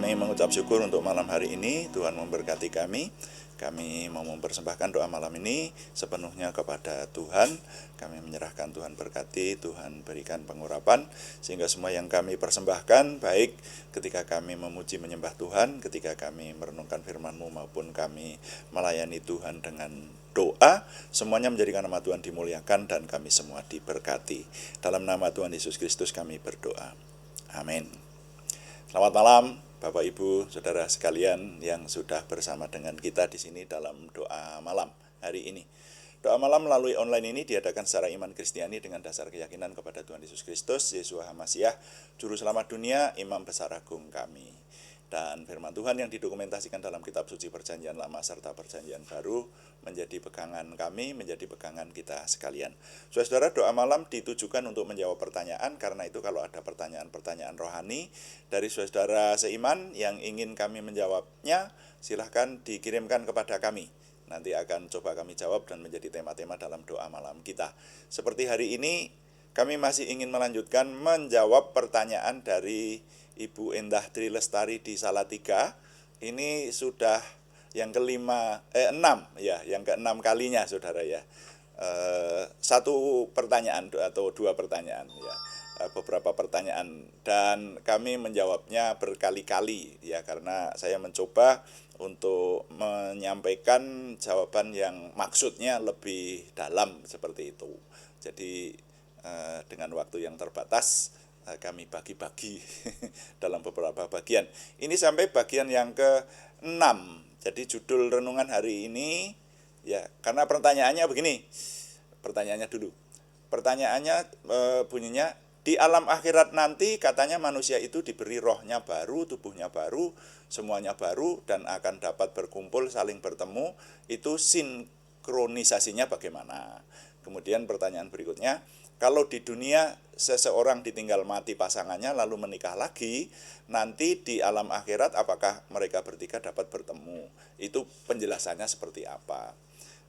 Kami mengucap syukur untuk malam hari ini, Tuhan memberkati kami. Kami mau mempersembahkan doa malam ini sepenuhnya kepada Tuhan. Kami menyerahkan Tuhan berkati, Tuhan berikan pengurapan, sehingga semua yang kami persembahkan, baik ketika kami memuji menyembah Tuhan, ketika kami merenungkan firman-Mu, maupun kami melayani Tuhan dengan doa, semuanya menjadikan nama Tuhan dimuliakan dan kami semua diberkati. Dalam nama Tuhan Yesus Kristus kami berdoa. Amin. Selamat malam Bapak Ibu, Saudara sekalian yang sudah bersama dengan kita di sini dalam doa malam hari ini. Doa malam melalui online ini diadakan secara iman Kristiani dengan dasar keyakinan kepada Tuhan Yesus Kristus, Yeshua HaMasyiah, Juru Selamat dunia, Imam Besar Agung kami. Dan firman Tuhan yang didokumentasikan dalam kitab suci Perjanjian Lama serta Perjanjian Baru menjadi pegangan kami, menjadi pegangan kita sekalian. Saudara, doa malam ditujukan untuk menjawab pertanyaan, karena itu kalau ada pertanyaan-pertanyaan rohani dari saudara seiman yang ingin kami menjawabnya, silahkan dikirimkan kepada kami. Nanti akan coba kami jawab dan menjadi tema-tema dalam doa malam kita. Seperti hari ini, kami masih ingin melanjutkan menjawab pertanyaan dari Ibu Endah Tri Lestari di Salatiga. Ini sudah yang yang keenam kalinya, saudara ya. Satu pertanyaan atau dua pertanyaan ya, beberapa pertanyaan, dan kami menjawabnya berkali-kali ya, karena saya mencoba untuk menyampaikan jawaban yang maksudnya lebih dalam seperti itu. Jadi dengan waktu yang terbatas, kami bagi-bagi dalam beberapa bagian. Ini sampai bagian yang ke-6. Jadi judul renungan hari ini ya, karena pertanyaannya begini. Pertanyaannya dulu. Pertanyaannya bunyinya, di alam akhirat nanti katanya manusia itu diberi rohnya baru, tubuhnya baru, semuanya baru, dan akan dapat berkumpul, saling bertemu. Itu sinkronisasinya bagaimana? Kemudian pertanyaan berikutnya, kalau di dunia seseorang ditinggal mati pasangannya lalu menikah lagi, nanti di alam akhirat apakah mereka bertiga dapat bertemu? Itu penjelasannya seperti apa?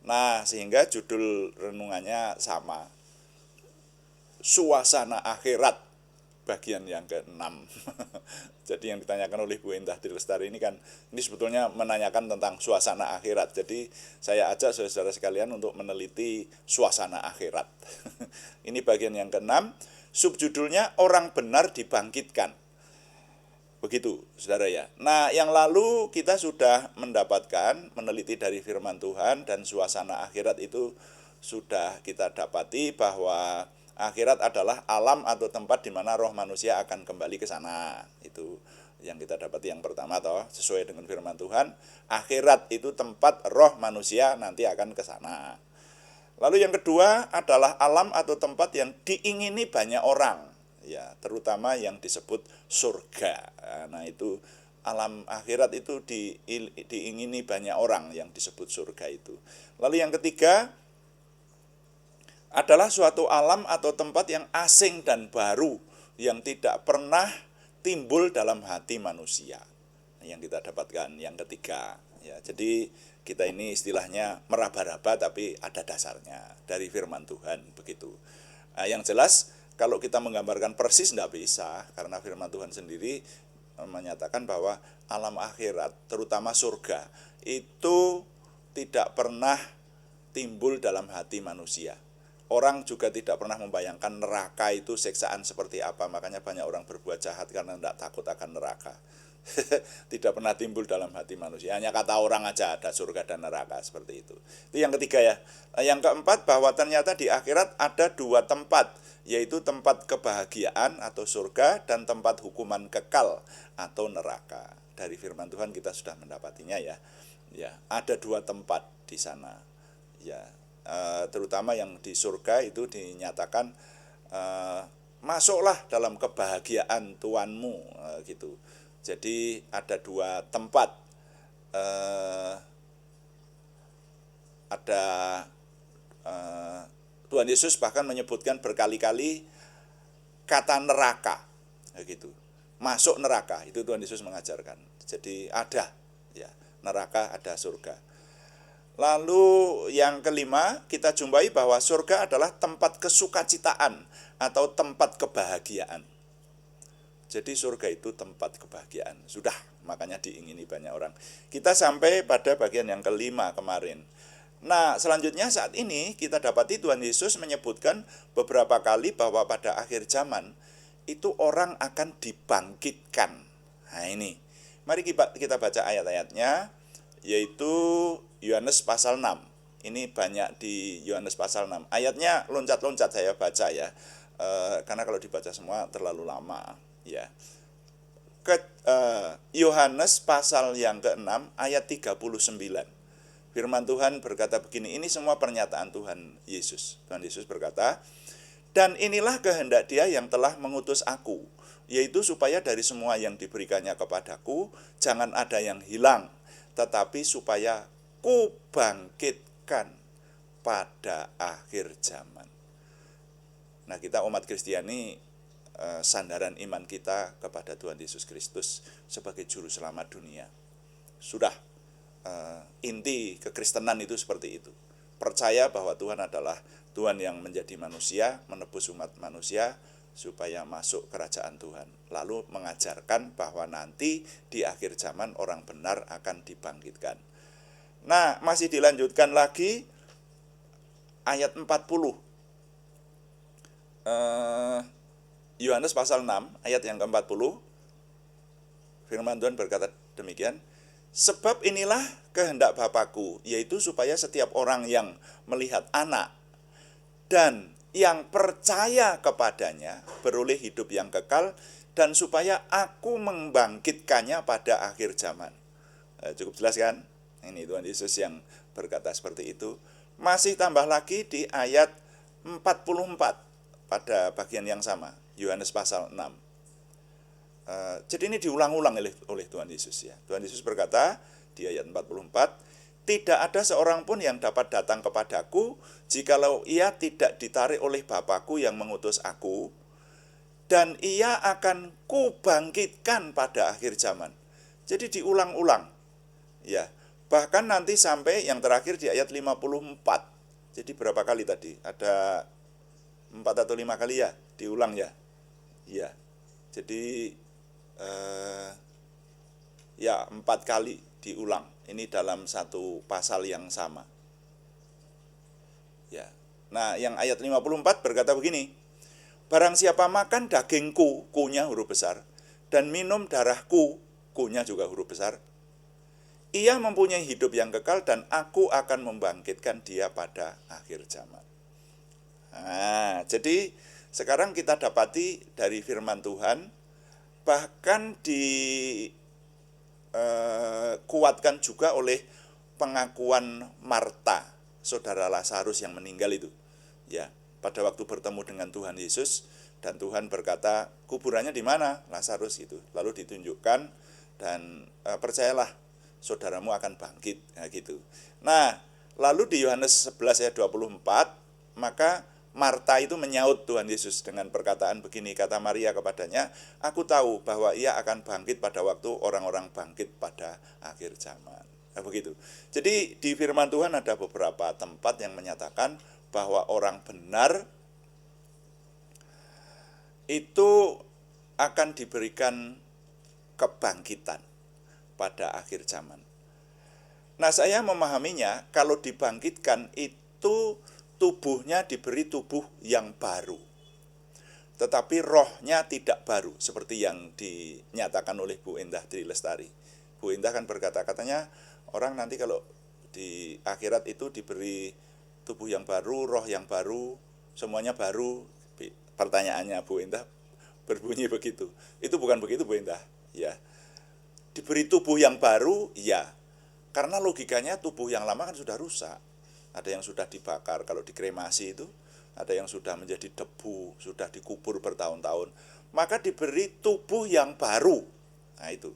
Nah, sehingga judul renungannya sama. Suasana akhirat, bagian yang ke-6. Jadi yang ditanyakan oleh Bu Endah Tri Lestari ini kan, ini sebetulnya menanyakan tentang suasana akhirat. Jadi saya ajak saudara sekalian untuk meneliti suasana akhirat. Ini bagian yang ke-6, subjudulnya orang benar dibangkitkan. Begitu, saudara ya. Nah, yang lalu kita sudah mendapatkan, meneliti dari firman Tuhan, dan suasana akhirat itu sudah kita dapati bahwa akhirat adalah alam atau tempat di mana roh manusia akan kembali ke sana. Itu yang kita dapati yang pertama, toh, sesuai dengan firman Tuhan. Akhirat itu tempat roh manusia nanti akan ke sana. Lalu yang kedua adalah alam atau tempat yang diingini banyak orang, ya, terutama yang disebut surga. Nah, itu alam akhirat itu diingini banyak orang yang disebut surga itu. Lalu yang ketiga adalah suatu alam atau tempat yang asing dan baru, yang tidak pernah timbul dalam hati manusia, yang kita dapatkan yang ketiga ya. Jadi kita ini istilahnya meraba-raba, tapi ada dasarnya dari firman Tuhan, begitu. Nah, yang jelas kalau kita menggambarkan persis tidak bisa, karena firman Tuhan sendiri menyatakan bahwa alam akhirat, terutama surga, itu tidak pernah timbul dalam hati manusia. Orang juga tidak pernah membayangkan neraka itu siksaan seperti apa. Makanya banyak orang berbuat jahat karena tidak takut akan neraka. Tidak pernah timbul dalam hati manusia. Hanya kata orang aja ada surga dan neraka, seperti itu. Itu yang ketiga ya. Yang keempat, bahwa ternyata di akhirat ada dua tempat, yaitu tempat kebahagiaan atau surga dan tempat hukuman kekal atau neraka. Dari firman Tuhan kita sudah mendapatinya ya. Ya, ada dua tempat di sana. Ya. Terutama yang di surga itu dinyatakan masuklah dalam kebahagiaan Tuhanmu, gitu. Jadi ada dua tempat, ada Tuhan Yesus bahkan menyebutkan berkali-kali kata neraka, gitu. Masuk neraka, itu Tuhan Yesus mengajarkan. Jadi ada ya, neraka, ada surga. Lalu yang kelima, kita jumpai bahwa surga adalah tempat kesukacitaan atau tempat kebahagiaan. Jadi surga itu tempat kebahagiaan. Sudah, makanya diingini banyak orang. Kita sampai pada bagian yang kelima kemarin. Nah, selanjutnya saat ini kita dapati Tuhan Yesus menyebutkan beberapa kali bahwa pada akhir zaman itu orang akan dibangkitkan. Nah ini, mari kita baca ayat-ayatnya, yaitu Yohanes pasal 6. Ini banyak di Yohanes pasal 6. Ayatnya loncat-loncat saya baca ya, karena kalau dibaca semua terlalu lama ya. Yohanes pasal yang ke-6 ayat 39. Firman Tuhan berkata begini, ini semua pernyataan Tuhan Yesus. Tuhan Yesus berkata, dan inilah kehendak Dia yang telah mengutus aku, yaitu supaya dari semua yang diberikannya kepadaku, jangan ada yang hilang, tetapi supaya kubangkitkan pada akhir zaman. Nah, kita umat Kristiani, sandaran iman kita kepada Tuhan Yesus Kristus sebagai juru selamat dunia. Sudah, inti kekristenan itu seperti itu. Percaya bahwa Tuhan adalah Tuhan yang menjadi manusia, menebus umat manusia supaya masuk kerajaan Tuhan. Lalu mengajarkan bahwa nanti di akhir zaman orang benar akan dibangkitkan. Nah, masih dilanjutkan lagi ayat 40. Yohanes pasal 6 ayat yang ke-40. Firman Tuhan berkata demikian, sebab inilah kehendak Bapa-Ku, yaitu supaya setiap orang yang melihat anak dan yang percaya kepadanya beroleh hidup yang kekal, dan supaya aku membangkitkannya pada akhir zaman. Cukup jelas kan? Ini Tuhan Yesus yang berkata seperti itu. Masih tambah lagi di ayat 44 pada bagian yang sama, Yohanes pasal 6. Jadi ini diulang-ulang oleh Tuhan Yesus ya. Tuhan Yesus berkata di ayat 44, tidak ada seorang pun yang dapat datang kepadaku jikalau ia tidak ditarik oleh Bapa-Ku yang mengutus aku, dan ia akan kubangkitkan pada akhir zaman. Jadi diulang-ulang ya. Bahkan nanti sampai yang terakhir di ayat 54. Jadi berapa kali tadi? Ada 4 atau 5 kali ya diulang ya. Ya. Jadi ya 4 kali diulang. Ini dalam satu pasal yang sama. Ya. Nah, yang ayat 54 berkata begini, barang siapa makan dagingku, kunya huruf besar, dan minum darahku, kunya juga huruf besar, ia mempunyai hidup yang kekal, dan aku akan membangkitkan dia pada akhir zaman. Nah, jadi sekarang kita dapati dari firman Tuhan, bahkan kuatkan juga oleh pengakuan Marta, saudara Lazarus yang meninggal itu. Ya, pada waktu bertemu dengan Tuhan Yesus, dan Tuhan berkata, kuburannya di mana? Lazarus itu. Lalu ditunjukkan, dan percayalah, saudaramu akan bangkit. Nah, gitu. Nah, lalu di Yohanes 11 ayat 24, maka Marta itu menyaut Tuhan Yesus dengan perkataan begini, kata Maria kepadanya, aku tahu bahwa ia akan bangkit pada waktu orang-orang bangkit pada akhir zaman. Nah, begitu. Jadi di firman Tuhan ada beberapa tempat yang menyatakan bahwa orang benar itu akan diberikan kebangkitan pada akhir zaman. Nah, saya memahaminya kalau dibangkitkan itu tubuhnya diberi tubuh yang baru, tetapi rohnya tidak baru, seperti yang dinyatakan oleh Bu Endah Tri Lestari. Bu Endah kan berkata, katanya orang nanti kalau di akhirat itu diberi tubuh yang baru, roh yang baru, semuanya baru. Pertanyaannya Bu Endah berbunyi begitu. Itu bukan begitu Bu Endah, ya. Diberi tubuh yang baru, ya. Karena logikanya tubuh yang lama kan sudah rusak. Ada yang sudah dibakar, kalau dikremasi itu, ada yang sudah menjadi debu, sudah dikubur bertahun-tahun. Maka diberi tubuh yang baru. Nah itu.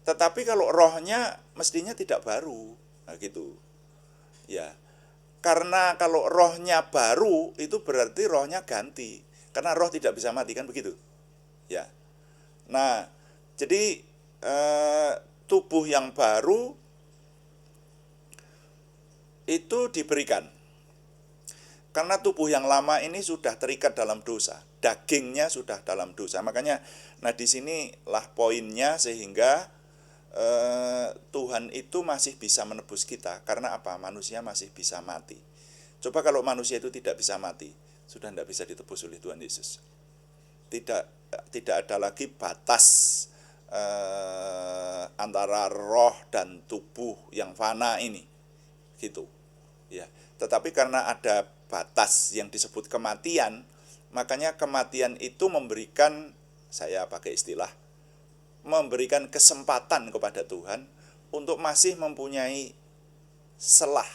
Tetapi kalau rohnya mestinya tidak baru. Nah gitu. Ya. Karena kalau rohnya baru, itu berarti rohnya ganti. Karena roh tidak bisa mati, kan begitu. Ya. Nah, jadi tubuh yang baru itu diberikan. Karena tubuh yang lama ini sudah terikat dalam dosa. dagingnya sudah dalam dosa. Makanya, nah di sinilah poinnya, sehingga Tuhan itu masih bisa menebus kita. Karena apa? Manusia masih bisa mati. Coba kalau manusia itu tidak bisa mati, sudah tidak bisa ditebus oleh Tuhan Yesus. Tidak ada lagi batas antara roh dan tubuh yang fana ini, gitu ya. Tetapi karena ada batas yang disebut kematian, makanya kematian itu memberikan, saya pakai istilah, memberikan kesempatan kepada Tuhan untuk masih mempunyai selah,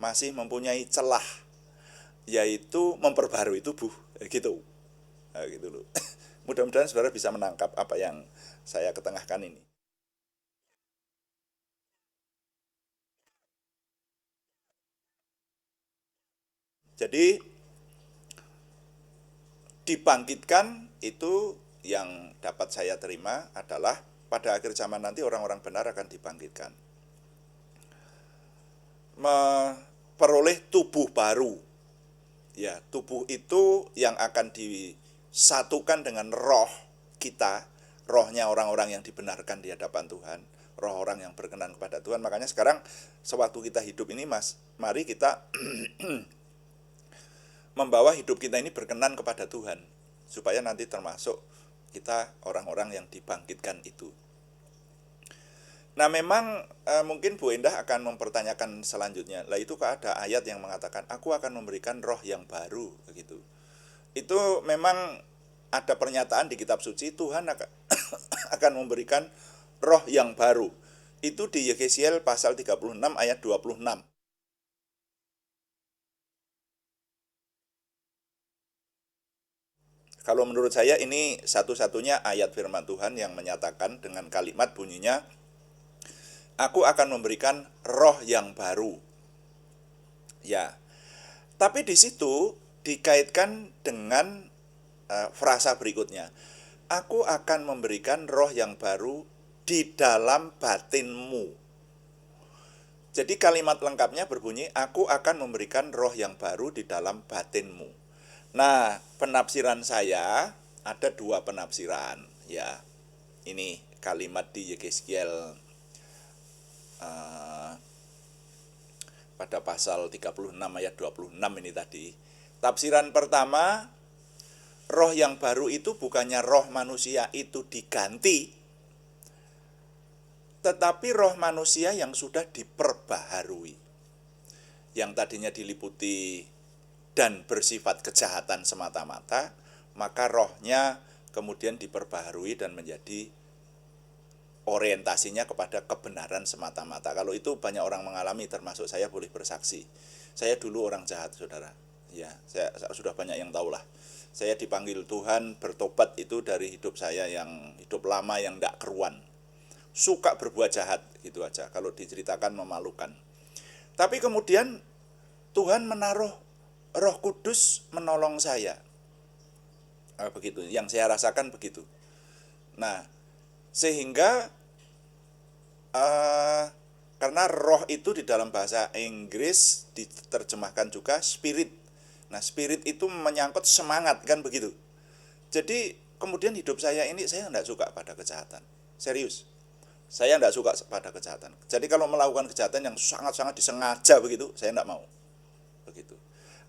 masih mempunyai celah, yaitu memperbarui tubuh, gitu. Nah, gitu loh. Mudah-mudahan saudara bisa menangkap apa yang saya ketengahkan ini. Jadi dibangkitkan itu yang dapat saya terima adalah pada akhir zaman nanti orang-orang benar akan dibangkitkan, memperoleh tubuh baru. Ya, tubuh itu yang akan disatukan dengan roh kita, rohnya orang-orang yang dibenarkan di hadapan Tuhan, roh orang yang berkenan kepada Tuhan. Makanya sekarang sewaktu kita hidup ini, Mas, mari kita membawa hidup kita ini berkenan kepada Tuhan, supaya nanti termasuk kita orang-orang yang dibangkitkan itu. Nah, memang mungkin Bu Endah akan mempertanyakan selanjutnya, lah itu kok ada ayat yang mengatakan aku akan memberikan roh yang baru, begitu. Itu memang ada pernyataan di kitab suci, Tuhan akan memberikan roh yang baru. Itu di Yehezkiel pasal 36 ayat 26. Kalau menurut saya ini satu-satunya ayat firman Tuhan yang menyatakan dengan kalimat bunyinya, aku akan memberikan roh yang baru. Ya, tapi di situ dikaitkan dengan frasa berikutnya. Aku akan memberikan roh yang baru di dalam batinmu. Jadi kalimat lengkapnya berbunyi, aku akan memberikan roh yang baru di dalam batinmu. Nah, penafsiran saya ada dua penafsiran. Ya, ini kalimat di Yehezkiel pada pasal 36 ayat 26 ini tadi. Tafsiran pertama, roh yang baru itu bukannya roh manusia itu diganti, tetapi roh manusia yang sudah diperbaharui. Yang tadinya diliputi dan bersifat kejahatan semata-mata, maka rohnya kemudian diperbaharui dan menjadi orientasinya kepada kebenaran semata-mata. Kalau itu banyak orang mengalami, termasuk saya boleh bersaksi. Saya dulu orang jahat, saudara. Ya, saya sudah banyak yang tahu lah. Saya dipanggil Tuhan bertobat itu dari hidup saya yang hidup lama yang tidak keruan. Suka berbuat jahat, gitu aja. Kalau diceritakan memalukan. Tapi kemudian Tuhan menaruh Roh Kudus menolong saya. Begitu, yang saya rasakan begitu. Nah, sehingga karena roh itu di dalam bahasa Inggris diterjemahkan juga spirit. Nah, spirit itu menyangkut semangat, kan begitu. Jadi kemudian hidup saya ini, saya tidak suka pada kejahatan. Serius, saya tidak suka pada kejahatan. Jadi kalau melakukan kejahatan yang sangat-sangat disengaja begitu, saya tidak mau. Begitu.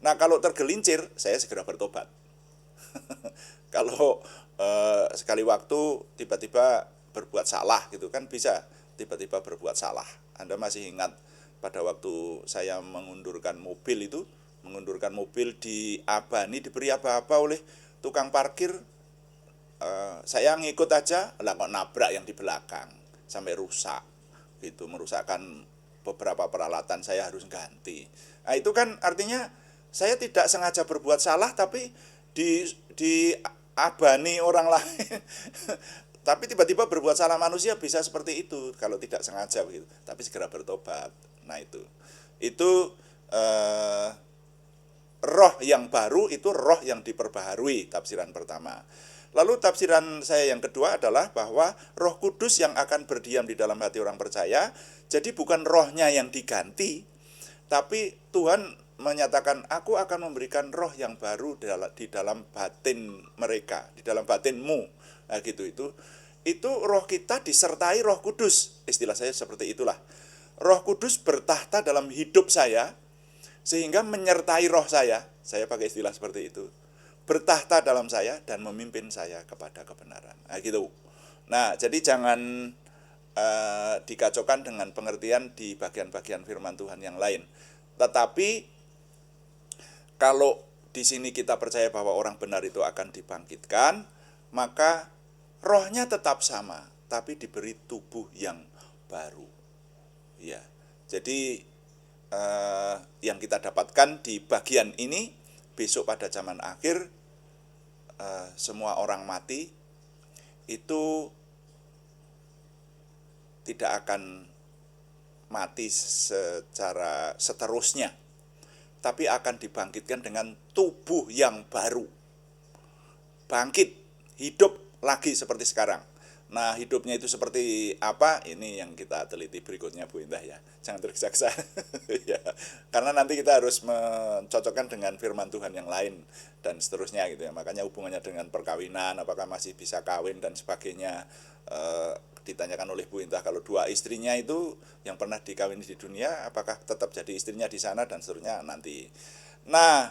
Nah, kalau tergelincir, saya segera bertobat. Kalau sekali waktu tiba-tiba berbuat salah gitu kan, bisa tiba-tiba berbuat salah. Anda masih ingat pada waktu saya mengundurkan mobil di Abani, diberi apa-apa oleh tukang parkir, saya ngikut aja, lah kok nabrak yang di belakang sampai rusak gitu, merusakkan beberapa peralatan, saya harus ganti. Nah, itu kan artinya saya tidak sengaja berbuat salah, tapi di abani orang lain. Tapi tiba-tiba berbuat salah, manusia bisa seperti itu kalau tidak sengaja begitu. Tapi segera bertobat. Nah, itu roh yang baru, itu roh yang diperbaharui, tafsiran pertama. Lalu tafsiran saya yang kedua adalah bahwa Roh Kudus yang akan berdiam di dalam hati orang percaya, jadi bukan rohnya yang diganti, tapi Tuhan menyatakan aku akan memberikan roh yang baru di dalam batin mereka, di dalam batinmu. Nah gitu itu roh kita disertai Roh Kudus. Istilah saya seperti itulah. Roh Kudus bertahta dalam hidup saya sehingga menyertai roh saya pakai istilah seperti itu. Bertahta dalam saya dan memimpin saya kepada kebenaran. Nah gitu. Nah, jadi jangan dikacaukan dengan pengertian di bagian-bagian firman Tuhan yang lain. Tetapi kalau di sini kita percaya bahwa orang benar itu akan dibangkitkan, maka rohnya tetap sama, tapi diberi tubuh yang baru. Ya, jadi yang kita dapatkan di bagian ini, besok pada zaman akhir, semua orang mati itu tidak akan mati secara seterusnya, tapi akan dibangkitkan dengan tubuh yang baru. Bangkit, hidup lagi seperti sekarang. Nah, hidupnya itu seperti apa? Ini yang kita teliti berikutnya, Bu Indah ya. Jangan tergesa-gesa. Ya. Karena nanti kita harus mencocokkan dengan firman Tuhan yang lain dan seterusnya gitu ya. Makanya hubungannya dengan perkawinan, apakah masih bisa kawin dan sebagainya. Ditanyakan oleh Bu Indah, kalau dua istrinya itu yang pernah dikawini di dunia, apakah tetap jadi istrinya di sana dan seterusnya nanti. Nah,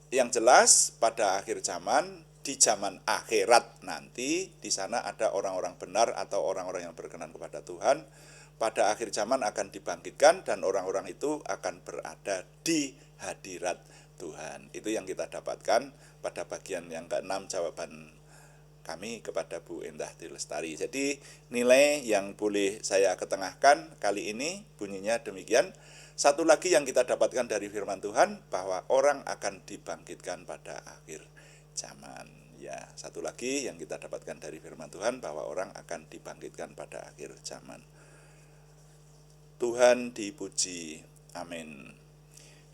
yang jelas pada akhir zaman, di zaman akhirat nanti, di sana ada orang-orang benar atau orang-orang yang berkenan kepada Tuhan. Pada akhir zaman akan dibangkitkan dan orang-orang itu akan berada di hadirat Tuhan. Itu yang kita dapatkan pada bagian yang ke-6 jawaban kami kepada Bu Endah Lestari. Jadi nilai yang boleh saya ketengahkan kali ini bunyinya demikian. Satu lagi yang kita dapatkan dari firman Tuhan, bahwa orang akan dibangkitkan pada akhir zaman. Ya, satu lagi yang kita dapatkan dari firman Tuhan, bahwa orang akan dibangkitkan pada akhir zaman. Tuhan dipuji. Amin.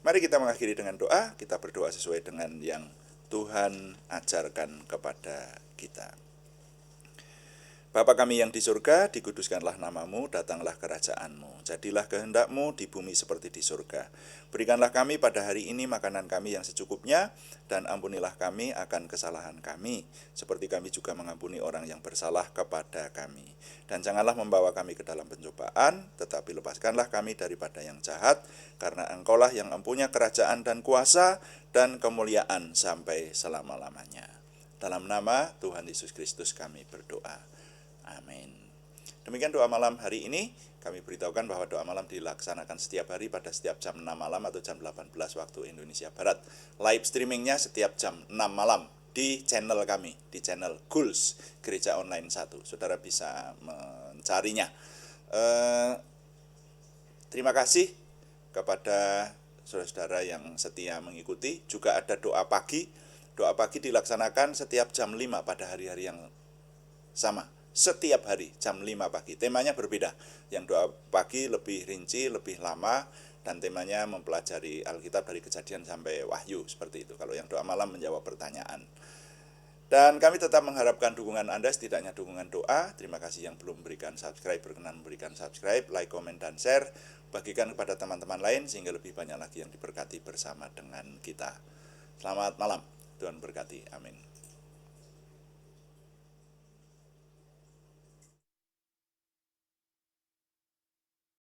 Mari kita mengakhiri dengan doa. Kita berdoa sesuai dengan yang Tuhan ajarkan kepada kita. Bapa kami yang di surga, dikuduskanlah namamu, datanglah kerajaanmu. Jadilah kehendakmu di bumi seperti di surga. Berikanlah kami pada hari ini makanan kami yang secukupnya, dan ampunilah kami akan kesalahan kami, seperti kami juga mengampuni orang yang bersalah kepada kami. Dan janganlah membawa kami ke dalam pencobaan, tetapi lepaskanlah kami daripada yang jahat, karena Engkaulah yang mempunyai kerajaan dan kuasa dan kemuliaan sampai selama-lamanya. Dalam nama Tuhan Yesus Kristus kami berdoa. Amin. Demikian doa malam hari ini. Kami beritahukan bahwa doa malam dilaksanakan setiap hari pada setiap jam 6 malam atau jam 18 waktu Indonesia Barat. Live streamingnya setiap jam 6 malam di channel kami, di channel Guls Gereja Online 1. Saudara bisa mencarinya. Terima kasih kepada saudara-saudara yang setia mengikuti. Juga ada doa pagi. Doa pagi dilaksanakan setiap jam 5 pada hari-hari yang sama. Setiap hari jam 5 pagi. Temanya berbeda. Yang doa pagi lebih rinci, lebih lama, dan temanya mempelajari Alkitab dari Kejadian sampai Wahyu, seperti itu. Kalau yang doa malam menjawab pertanyaan. Dan kami tetap mengharapkan dukungan Anda, setidaknya dukungan doa. Terima kasih yang belum memberikan subscribe, berkenan memberikan subscribe, like, komen, dan share. Bagikan kepada teman-teman lain sehingga lebih banyak lagi yang diberkati bersama dengan kita. Selamat malam, Tuhan berkati. Amin.